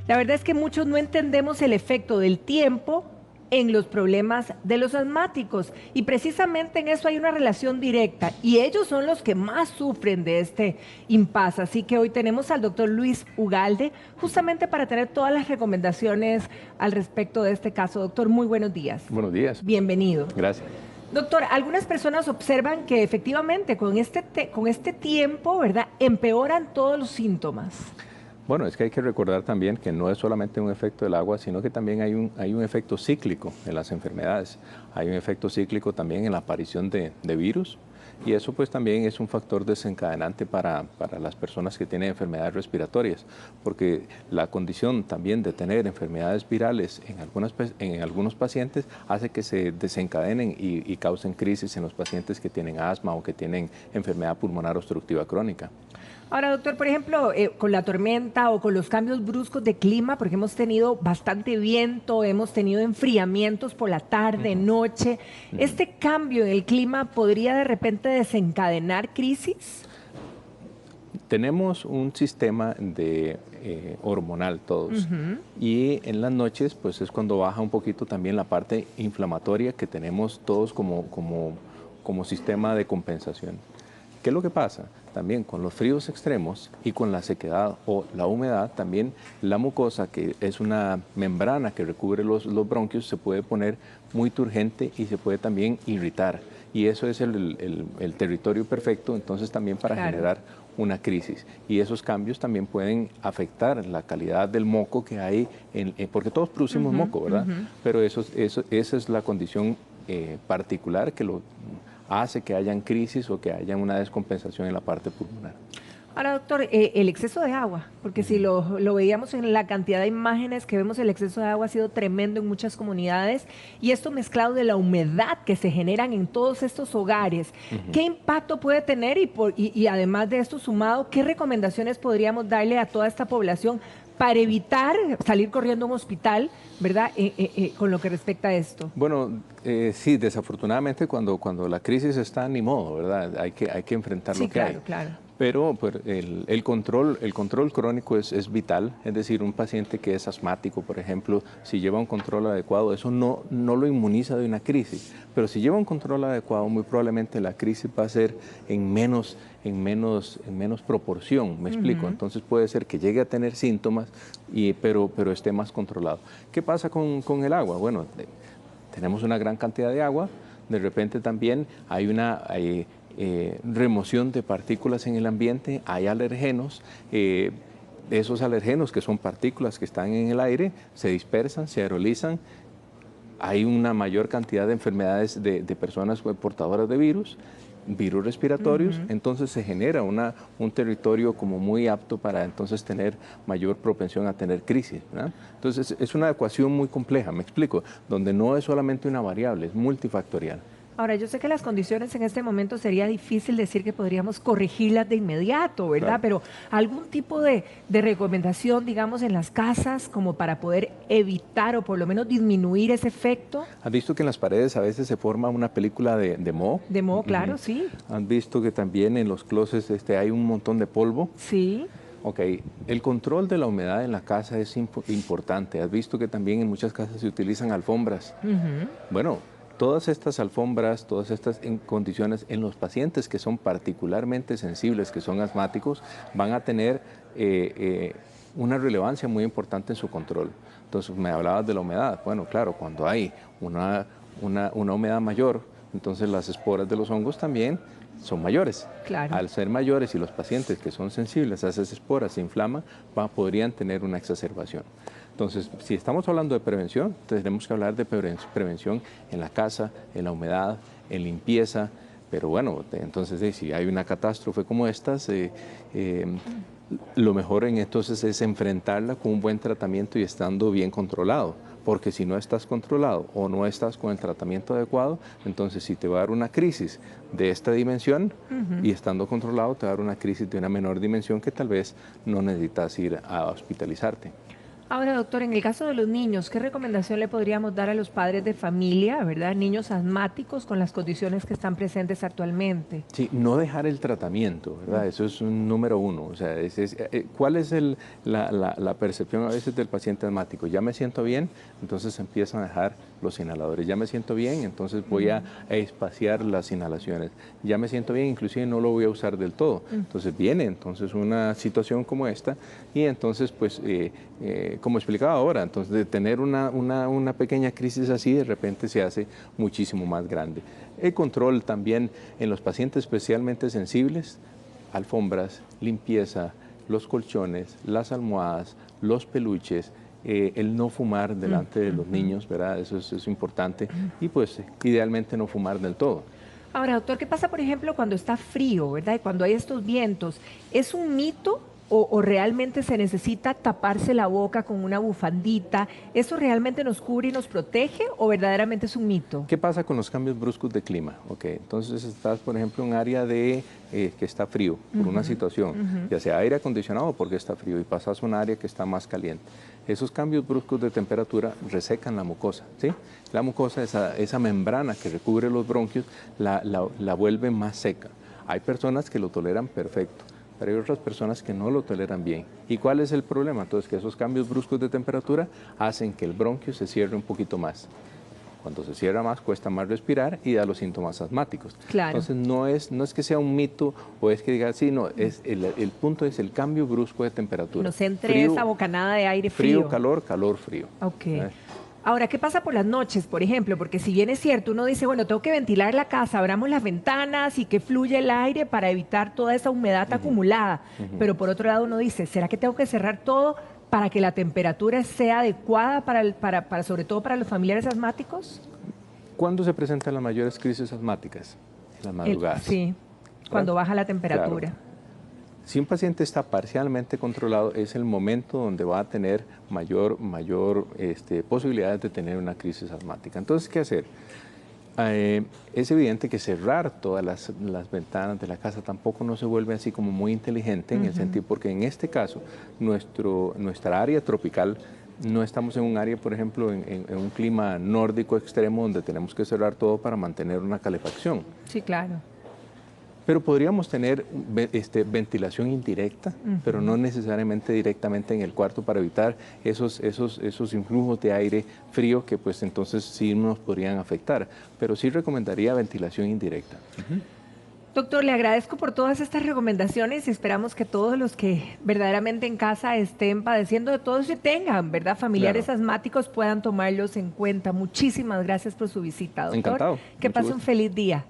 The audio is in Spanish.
La verdad es que muchos no entendemos el efecto del tiempo en los problemas de los asmáticos y precisamente en eso hay una relación directa y ellos son los que más sufren de este impasse. Así que hoy tenemos al doctor Luis Ugalde justamente para tener todas las recomendaciones al respecto de este caso. Doctor, muy buenos días. Buenos días. Bienvenido. Gracias. Doctor, algunas personas observan que efectivamente con este tiempo, ¿verdad?, empeoran todos los síntomas. Bueno, es que hay que recordar también que no es solamente un efecto del agua, sino que también hay un efecto cíclico en las enfermedades. Hay un efecto cíclico también en la aparición de virus y eso pues también es un factor desencadenante para las personas que tienen enfermedades respiratorias, porque la condición también de tener enfermedades virales en algunos pacientes hace que se desencadenen y causen crisis en los pacientes que tienen asma o que tienen enfermedad pulmonar obstructiva crónica. Ahora, doctor, por ejemplo, con la tormenta o con los cambios bruscos de clima, porque hemos tenido bastante viento, hemos tenido enfriamientos por la tarde, noche, ¿este cambio en el clima podría de repente desencadenar crisis? Tenemos un sistema hormonal todos y en las noches pues es cuando baja un poquito también la parte inflamatoria que tenemos todos como sistema de compensación. ¿Qué es lo que pasa? También con los fríos extremos y con la sequedad o la humedad, también la mucosa, que es una membrana que recubre los bronquios, se puede poner muy turgente y se puede también irritar. Y eso es el territorio perfecto, entonces también para generar una crisis. Y esos cambios también pueden afectar la calidad del moco que hay, porque todos producimos moco, ¿verdad? Pero esa es la condición particular que lo hace que hayan crisis o que haya una descompensación en la parte pulmonar. Ahora, doctor, el exceso de agua, porque si lo veíamos en la cantidad de imágenes que vemos, el exceso de agua ha sido tremendo en muchas comunidades y esto mezclado de la humedad que se generan en todos estos hogares, ¿qué impacto puede tener? Y además de esto sumado, ¿qué recomendaciones podríamos darle a toda esta población para evitar salir corriendo a un hospital, ¿verdad?, con lo que respecta a esto? Bueno, sí, desafortunadamente cuando la crisis está, ni modo, ¿verdad? Hay que enfrentar lo que hay. Claro. Pero pues, el control crónico es vital, es decir, un paciente que es asmático, por ejemplo, si lleva un control adecuado, eso no lo inmuniza de una crisis, pero si lleva un control adecuado, muy probablemente la crisis va a ser en menos proporción, me explico. Entonces puede ser que llegue a tener síntomas, pero esté más controlado. ¿Qué pasa con el agua? Bueno, tenemos una gran cantidad de agua, de repente también hay una remoción de partículas en el ambiente, hay alergenos, esos alergenos que son partículas que están en el aire, se dispersan, se aerolizan, hay una mayor cantidad de enfermedades de personas portadoras de virus respiratorios, entonces se genera un territorio como muy apto para entonces tener mayor propensión a tener crisis, ¿verdad? Entonces es una ecuación muy compleja, me explico, donde no es solamente una variable, es multifactorial. Ahora, yo sé que las condiciones en este momento sería difícil decir que podríamos corregirlas de inmediato, ¿verdad? Claro. Pero algún tipo de recomendación, digamos, en las casas como para poder evitar o por lo menos disminuir ese efecto. ¿Has visto que en las paredes a veces se forma una película de moho? De moho, claro, sí. ¿Han visto que también en los closets hay un montón de polvo? Sí. Ok, el control de la humedad en la casa es importante. ¿Has visto que también en muchas casas se utilizan alfombras? Bueno, todas estas alfombras, todas estas condiciones en los pacientes que son particularmente sensibles, que son asmáticos, van a tener una relevancia muy importante en su control. Entonces, me hablabas de la humedad. Bueno, claro, cuando hay una humedad mayor, entonces las esporas de los hongos también son mayores. Claro. Al ser mayores y los pacientes que son sensibles a esas esporas se inflaman, podrían tener una exacerbación. Entonces, si estamos hablando de prevención, tenemos que hablar de prevención en la casa, en la humedad, en limpieza, pero bueno, entonces si hay una catástrofe como esta, lo mejor entonces es enfrentarla con un buen tratamiento y estando bien controlado, porque si no estás controlado o no estás con el tratamiento adecuado, entonces si te va a dar una crisis de esta dimensión y estando controlado te va a dar una crisis de una menor dimensión que tal vez no necesitas ir a hospitalizarte. Ahora, doctor, en el caso de los niños, ¿qué recomendación le podríamos dar a los padres de familia, verdad? Niños asmáticos con las condiciones que están presentes actualmente. Sí, no dejar el tratamiento, ¿verdad? Eso es un número uno. O sea, ¿cuál es la percepción a veces del paciente asmático? Ya me siento bien, entonces empiezan a dejar los inhaladores. Ya me siento bien, entonces voy a espaciar las inhalaciones. Ya me siento bien, inclusive no lo voy a usar del todo. Entonces viene entonces una situación como esta y entonces pues como explicaba ahora, entonces de tener una pequeña crisis así de repente se hace muchísimo más grande. El control también en los pacientes especialmente sensibles, alfombras, limpieza, los colchones, las almohadas, los peluches, el no fumar delante de los niños, ¿verdad? Eso es importante y pues idealmente no fumar del todo. Ahora, doctor, ¿qué pasa, por ejemplo, cuando está frío, verdad? Y cuando hay estos vientos, ¿es un mito o realmente se necesita taparse la boca con una bufandita? ¿Eso realmente nos cubre y nos protege o verdaderamente es un mito? ¿Qué pasa con los cambios bruscos de clima? Okay, entonces estás, por ejemplo, en un área que está frío por una situación, ya sea aire acondicionado porque está frío y pasas a un área que está más caliente. Esos cambios bruscos de temperatura resecan la mucosa, ¿sí? La mucosa, esa membrana que recubre los bronquios, la vuelve más seca. Hay personas que lo toleran perfecto, pero hay otras personas que no lo toleran bien. ¿Y cuál es el problema? Entonces, que esos cambios bruscos de temperatura hacen que el bronquio se cierre un poquito más. Cuando se cierra más, cuesta más respirar y da los síntomas asmáticos. Claro. Entonces, no es que sea un mito o es que diga, sí, no, el punto es el cambio brusco de temperatura. Nos entre esa bocanada de aire frío. Frío, calor, calor, frío. Ok. Ahora, ¿qué pasa por las noches, por ejemplo? Porque si bien es cierto, uno dice, bueno, tengo que ventilar la casa, abramos las ventanas y que fluya el aire para evitar toda esa humedad acumulada. Pero por otro lado uno dice, ¿será que tengo que cerrar todo para que la temperatura sea adecuada sobre todo para los familiares asmáticos? ¿Cuándo se presentan las mayores crisis asmáticas? En las madrugadas. Sí, cuando baja la temperatura. Claro. Si un paciente está parcialmente controlado, es el momento donde va a tener mayor posibilidades de tener una crisis asmática. Entonces, ¿qué hacer? Es evidente que cerrar todas las ventanas de la casa tampoco no se vuelve así como muy inteligente en el sentido, porque en este caso, nuestra área tropical, no estamos en un área, por ejemplo, en un clima nórdico extremo donde tenemos que cerrar todo para mantener una calefacción. Sí, claro. Pero podríamos tener ventilación indirecta, pero no necesariamente directamente en el cuarto para evitar esos influjos de aire frío que pues entonces sí nos podrían afectar. Pero sí recomendaría ventilación indirecta. Doctor, le agradezco por todas estas recomendaciones y esperamos que todos los que verdaderamente en casa estén padeciendo de todo eso y tengan, ¿verdad? Familiares asmáticos puedan tomarlos en cuenta. Muchísimas gracias por su visita, doctor. Encantado. Que pase un feliz día.